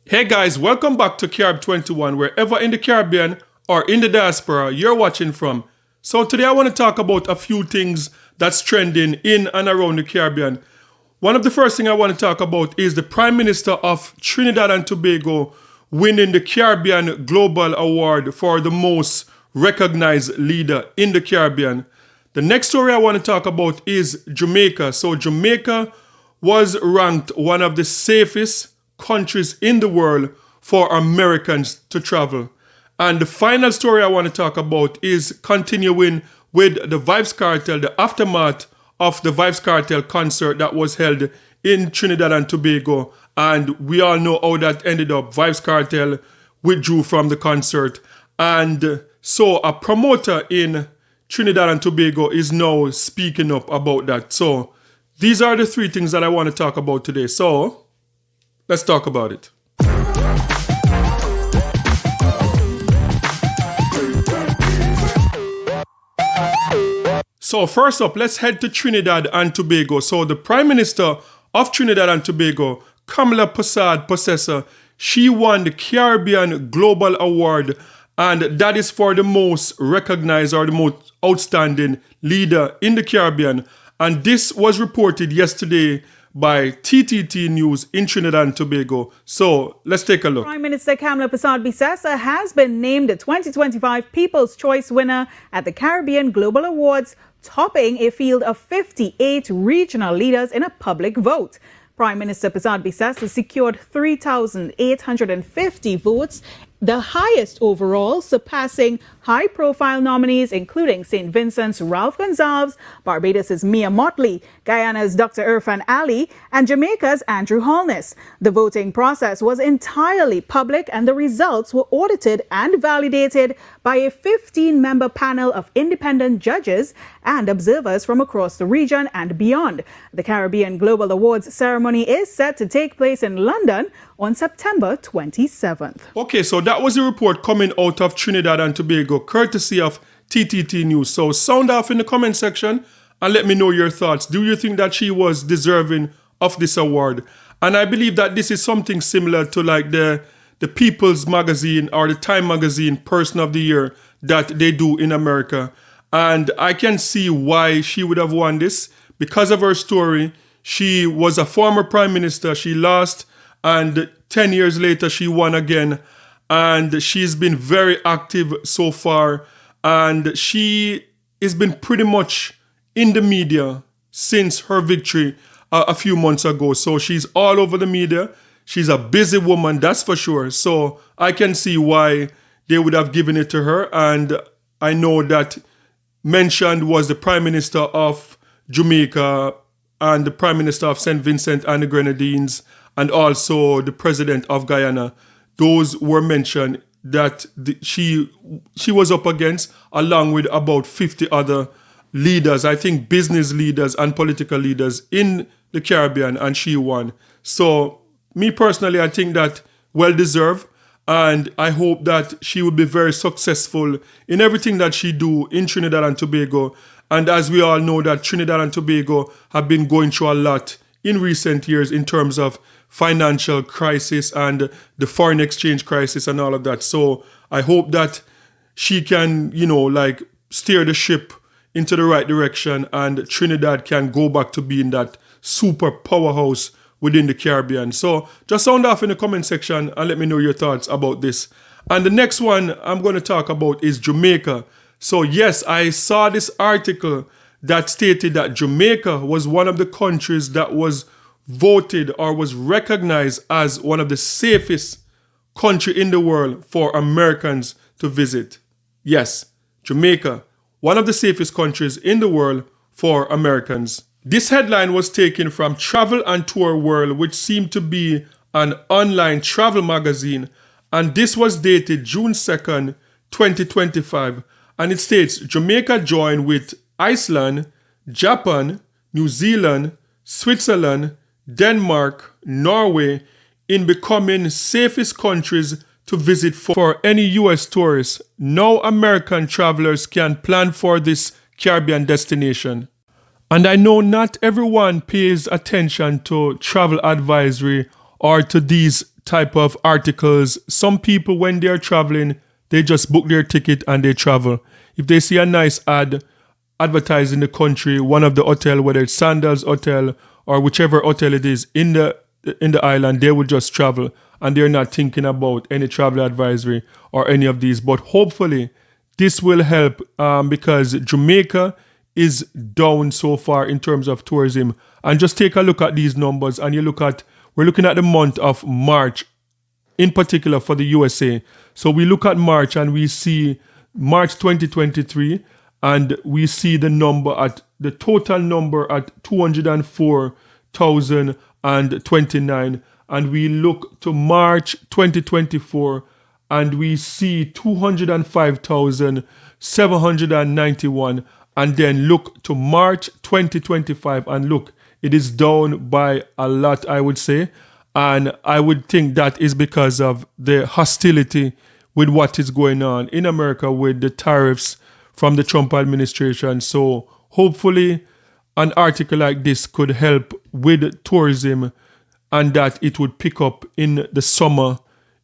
Hey guys, welcome back to Carib 21, wherever in the Caribbean or in the diaspora you're watching from. So today I want to talk about a few things that's trending in and around the Caribbean. One of the first things I want to talk about is the Prime Minister of Trinidad and Tobago winning the Caribbean Global Award for the most recognized leader in the Caribbean. The next story I want to talk about is Jamaica. So Jamaica was ranked one of the safest countries in the world for Americans to travel. And the final story I want to talk about is continuing with the Vybz Kartel, the aftermath of the Vybz Kartel concert that was held in Trinidad and Tobago. And we all know how that ended up. Vybz Kartel withdrew from the concert. And so a promoter in Trinidad and Tobago is now speaking up about that. So these are the three things that I want to talk about today. So let's talk about it. So first up, let's head to Trinidad and Tobago. So the Prime Minister of Trinidad and Tobago, Kamala Possessor, she won the Caribbean Global Award, and that is for the most recognized or the most outstanding leader in the Caribbean. And this was reported yesterday by TTT News in Trinidad and Tobago. So let's take a look. Prime Minister Kamala Possessor has been named the 2025 People's Choice winner at the Caribbean Global Awards, topping a field of 58 regional leaders in a public vote. Prime Minister Possessor secured 3,850 votes, the highest overall, surpassing high-profile nominees including St. Vincent's Ralph Gonsalves, Barbados' Mia Motley, Guyana's Dr. Irfan Ali, and Jamaica's Andrew Holness. The voting process was entirely public, and the results were audited and validated by a 15-member panel of independent judges and observers from across the region and beyond. The Caribbean Global Awards ceremony is set to take place in London on September 27th. Okay, so that was a report coming out of Trinidad and Tobago, courtesy of TTT News. So sound off in the comment section and let me know your thoughts. Do you think that she was deserving of this award? And I believe that this is something similar to like the People's Magazine or the Time Magazine Person of the Year that they do in America. And I can see why she would have won this because of her story. She was a former prime minister. She lost, and 10 years later, she won again. And she's been very active so far. And she has been pretty much in the media since her victory a few months ago. So she's all over the media. She's a busy woman, that's for sure. So I can see why they would have given it to her. And I know that mentioned was the Prime Minister of Jamaica and the Prime Minister of St. Vincent and the Grenadines, and also the President of Guyana. Those were mentioned that she was up against, along with about 50 other leaders, I think business leaders and political leaders in the Caribbean, and she won. So me personally, I think that well-deserved, and I hope that she will be very successful in everything that she do in Trinidad and Tobago. And as we all know that Trinidad and Tobago have been going through a lot in recent years in terms of financial crisis and the foreign exchange crisis and all of that. So I hope that she can, steer the ship into the right direction and Trinidad can go back to being that super powerhouse within the Caribbean. So just sound off in the comment section and let me know your thoughts about this. And the next one I'm going to talk about is Jamaica. So yes, I saw this article that stated that Jamaica was one of the countries that was voted or was recognized as one of the safest country in the world for Americans to visit. Yes, Jamaica, one of the safest countries in the world for Americans. This headline was taken from Travel and Tour World, which seemed to be an online travel magazine, and this was dated June 2nd, 2025. And it states, Jamaica joined with Iceland, Japan, New Zealand, Switzerland, Denmark, Norway in becoming safest countries to visit for any US tourists. Now American travelers can plan for this Caribbean destination. And I know not everyone pays attention to travel advisory or to these type of articles. Some people, when they're traveling, they just book their ticket and they travel. If they see a nice ad advertising the country, one of the hotel, whether it's Sandals Hotel or whichever hotel it is in the island, they will just travel and they're not thinking about any travel advisory or any of these. But hopefully this will help because Jamaica is down so far in terms of tourism. And just take a look at these numbers and we're looking at the month of March in particular for the USA. So we look at March and we see March 2023 and we see the total number at 204,029, and we look to March 2024 and we see 205,791, and then look to March 2025 and look, it is down by a lot, I would say. And I would think that is because of the hostility with what is going on in America with the tariffs from the Trump administration. So hopefully an article like this could help with tourism and that it would pick up in the summer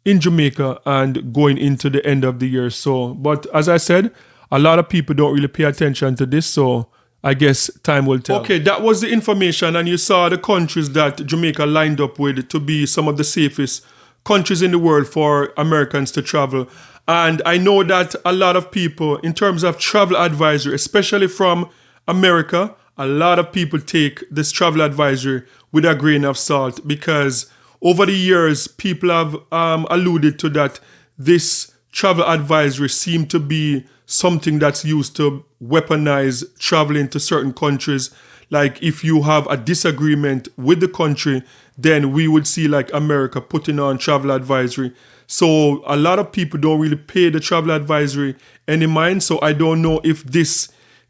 in Jamaica and going into the end of the year. So, but as I said, a lot of people don't really pay attention to this. So I guess time will tell. Okay, that was the information, and you saw the countries that Jamaica lined up with to be some of the safest countries in the world for Americans to travel. And I know that a lot of people, in terms of travel advisory, especially from America, a lot of people take this travel advisory with a grain of salt because over the years, people have alluded to that this travel advisory seemed to be something that's used to weaponize traveling to certain countries. Like if you have a disagreement with the country, then we would see like America putting on travel advisory. So a lot of people don't really pay the travel advisory any mind. So I don't know if this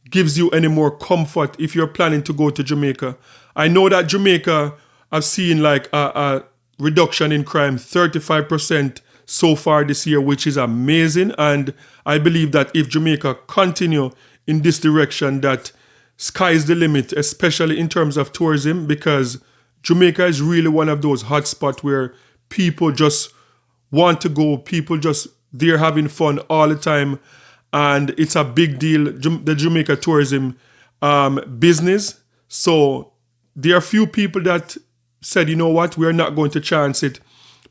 gives you any more comfort if you're planning to go to Jamaica. I know that Jamaica, I've seen like a reduction in crime, 35% so far this year, which is amazing. And I believe that if Jamaica continue in this direction, that sky's the limit, especially in terms of tourism, because Jamaica is really one of those hotspots where people just want to go. People just, they're having fun all the time. And it's a big deal, the Jamaica tourism business. So there are few people that said, you know what, we're not going to chance it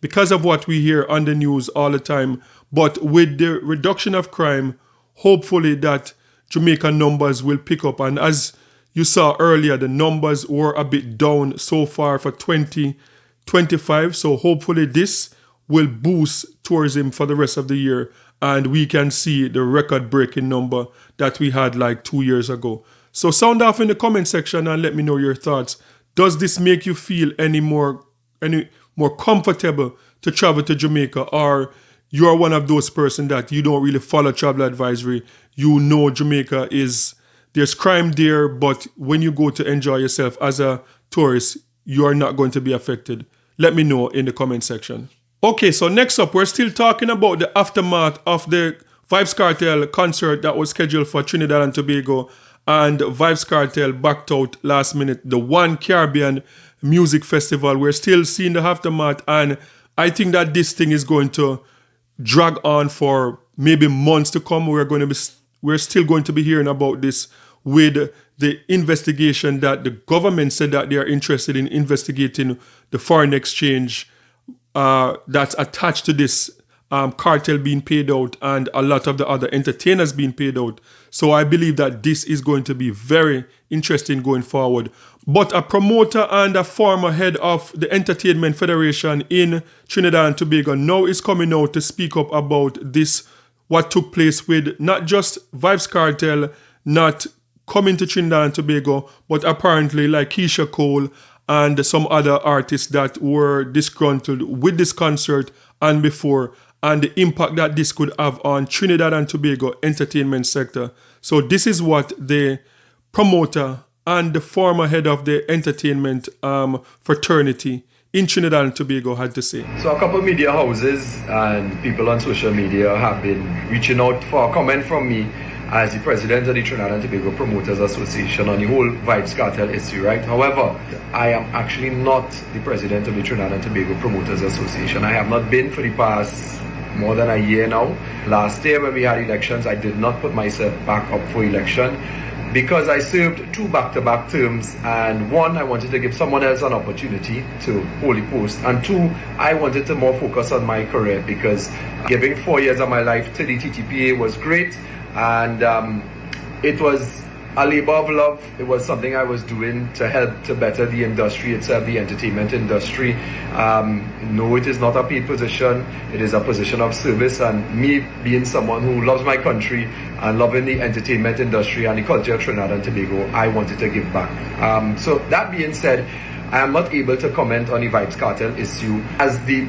because of what we hear on the news all the time. But with the reduction of crime, hopefully that Jamaica numbers will pick up. And as you saw earlier, the numbers were a bit down so far for 2025. So hopefully this will boost tourism for the rest of the year. And we can see the record-breaking number that we had like 2 years ago. So sound off in the comment section and let me know your thoughts. Does this make you feel any more comfortable to travel to Jamaica, or you're one of those person that you don't really follow travel advisory? You know Jamaica there's crime there, but when you go to enjoy yourself as a tourist, you are not going to be affected. Let me know in the comment section. Okay, so next up, we're still talking about the aftermath of the Vybz Kartel concert that was scheduled for Trinidad and Tobago, and Vybz Kartel backed out last minute. The One Caribbean Music Festival, we're still seeing the aftermath, and I think that this thing is going to drag on for maybe months to come. We're still going to be hearing about this with the investigation that the government said that they are interested in investigating the foreign exchange that's attached to this cartel being paid out and a lot of the other entertainers being paid out. So I believe that this is going to be very interesting going forward. But a promoter and a former head of the Entertainment Federation in Trinidad and Tobago now is coming out to speak up about this, what took place with not just Vybz Kartel not coming to Trinidad and Tobago, but apparently like Keisha Cole and some other artists that were disgruntled with this concert and before, and the impact that this could have on Trinidad and Tobago entertainment sector. So this is what the promoter and the former head of the entertainment fraternity in Trinidad and Tobago had to say. So a couple of media houses and people on social media have been reaching out for a comment from me as the president of the Trinidad and Tobago Promoters Association on the whole Vibes Cartel issue, right? However, I am actually not the president of the Trinidad and Tobago Promoters Association. I have not been for the past more than a year now. Last year when we had elections, I did not put myself back up for election because I served 2 back-to-back terms, and 1, I wanted to give someone else an opportunity to hold the post, and 2, I wanted to more focus on my career because giving 4 years of my life to the TTPA was great, and it was a labor of love. It was something I was doing to help to better the industry itself, the entertainment industry. No, it is not a paid position. It is a position of service, and me being someone who loves my country and loving the entertainment industry and the culture of Trinidad and Tobago, I wanted to give back. So that being said, I am not able to comment on the Vibes Cartel issue as the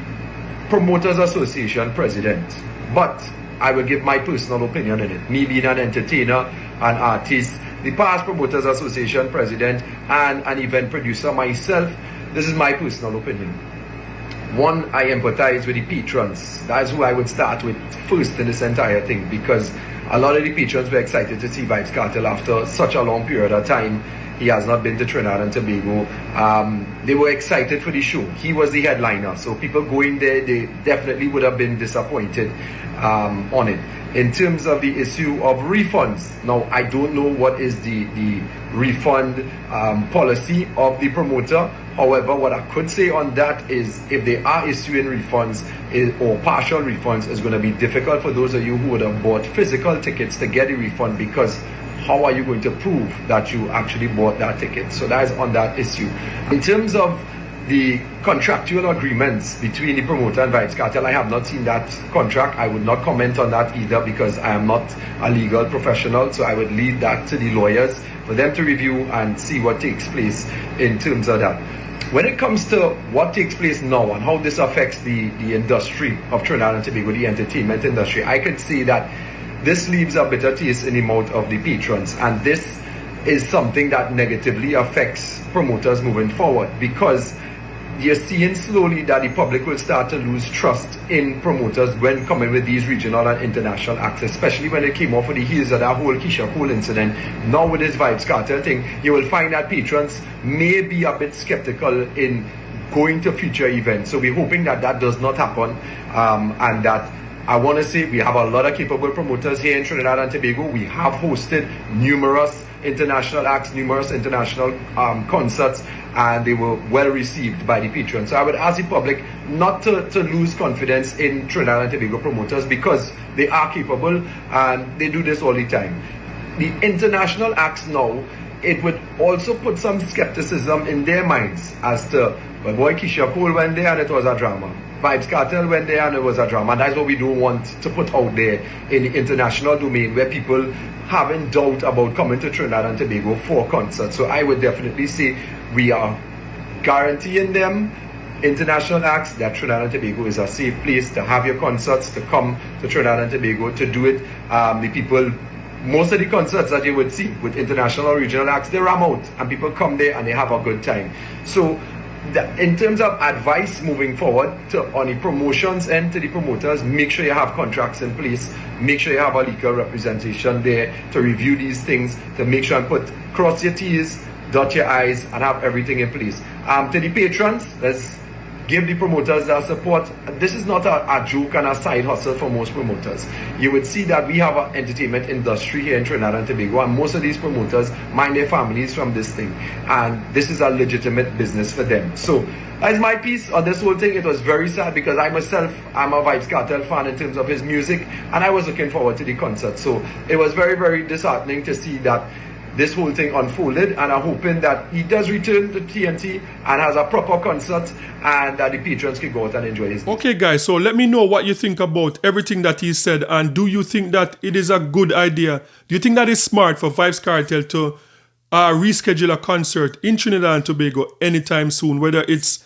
Promoters Association president, but I will give my personal opinion on it. Me being an entertainer, an artist, the past Promoters Association president, and an event producer myself, this is my personal opinion. 1, I empathize with the patrons. That's who I would start with first in this entire thing, because a lot of the patrons were excited to see Vibes Cartel after such a long period of time. He has not been to Trinidad and Tobago. They were excited for the show. He was the headliner, so people going there, they definitely would have been disappointed on it. In terms of the issue of refunds, now I don't know what is the refund policy of the promoter. However, what I could say on that is if they are issuing refunds or partial refunds, it's going to be difficult for those of you who would have bought physical tickets to get a refund, because how are you going to prove that you actually bought that ticket? So that is on that issue. In terms of the contractual agreements between the promoter and Vibes Cartel, I have not seen that contract. I would not comment on that either because I am not a legal professional, so I would leave that to the lawyers for them to review and see what takes place in terms of that. When it comes to what takes place now and how this affects the industry of Trinidad and Tobago, the entertainment industry, I could say that this leaves a bitter taste in the mouth of the patrons, and this is something that negatively affects promoters moving forward, because you're seeing slowly that the public will start to lose trust in promoters when coming with these regional and international acts, especially when it came off of the heels of that whole Keisha Cole incident. Now with this Vibes Cartel thing, you will find that patrons may be a bit skeptical in going to future events. So we're hoping that that does not happen, and that I want to say we have a lot of capable promoters here in Trinidad and Tobago. We have hosted numerous international acts, numerous international concerts, and they were well received by the patrons. So I would ask the public not to lose confidence in Trinidad and Tobago promoters, because they are capable and they do this all the time. The international acts now, it would also put some skepticism in their minds as to, well, boy, Keisha Cole went there and it was a drama. Vibes Cartel went there and it was a drama. And that's what we don't want to put out there in the international domain, where people having doubt about coming to Trinidad and Tobago for concerts. So I would definitely say we are guaranteeing them, international acts, that Trinidad and Tobago is a safe place to have your concerts, to come to Trinidad and Tobago to do it. The people, most of the concerts that you would see with international or regional acts, they ram out and people come there and they have a good time. So in terms of advice moving forward on the promotions and to the promoters, make sure you have contracts in place, make sure you have a legal representation there to review these things, to make sure and cross your T's, dot your I's, and have everything in place. To the patrons, let's give the promoters their support. This is not a joke and a side hustle for most promoters. You would see that we have an entertainment industry here in Trinidad and Tobago, and most of these promoters mind their families from this thing, and this is a legitimate business for them. So as my piece on this whole thing, it was very sad because I myself, I'm a Vibes Cartel fan in terms of his music, and I was looking forward to the concert. So it was very, very disheartening to see that this whole thing unfolded, and I'm hoping that he does return to TNT and has a proper concert, and that the patrons can go out and enjoy his. Okay guys, so let me know what you think about everything that he said, and do you think that it is a good idea? Do you think that is smart for Vibes Cartel to reschedule a concert in Trinidad and Tobago anytime soon, whether it's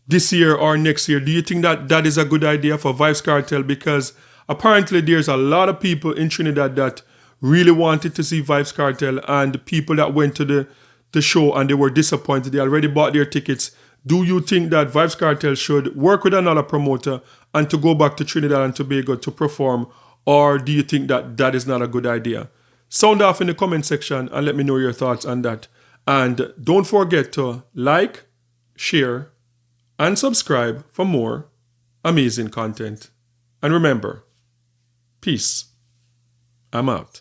this year or next year? Do you think that that is a good idea for Vibes Cartel? Because apparently there's a lot of people in Trinidad that really wanted to see Vibes Cartel, and people that went to the show and they were disappointed. They already bought their tickets. Do you think that Vibes Cartel should work with another promoter and to go back to Trinidad and Tobago to perform, or do you think that that is not a good idea? Sound off in the comment section and let me know your thoughts on that. And don't forget to like, share, and subscribe for more amazing content. And remember, peace. I'm out.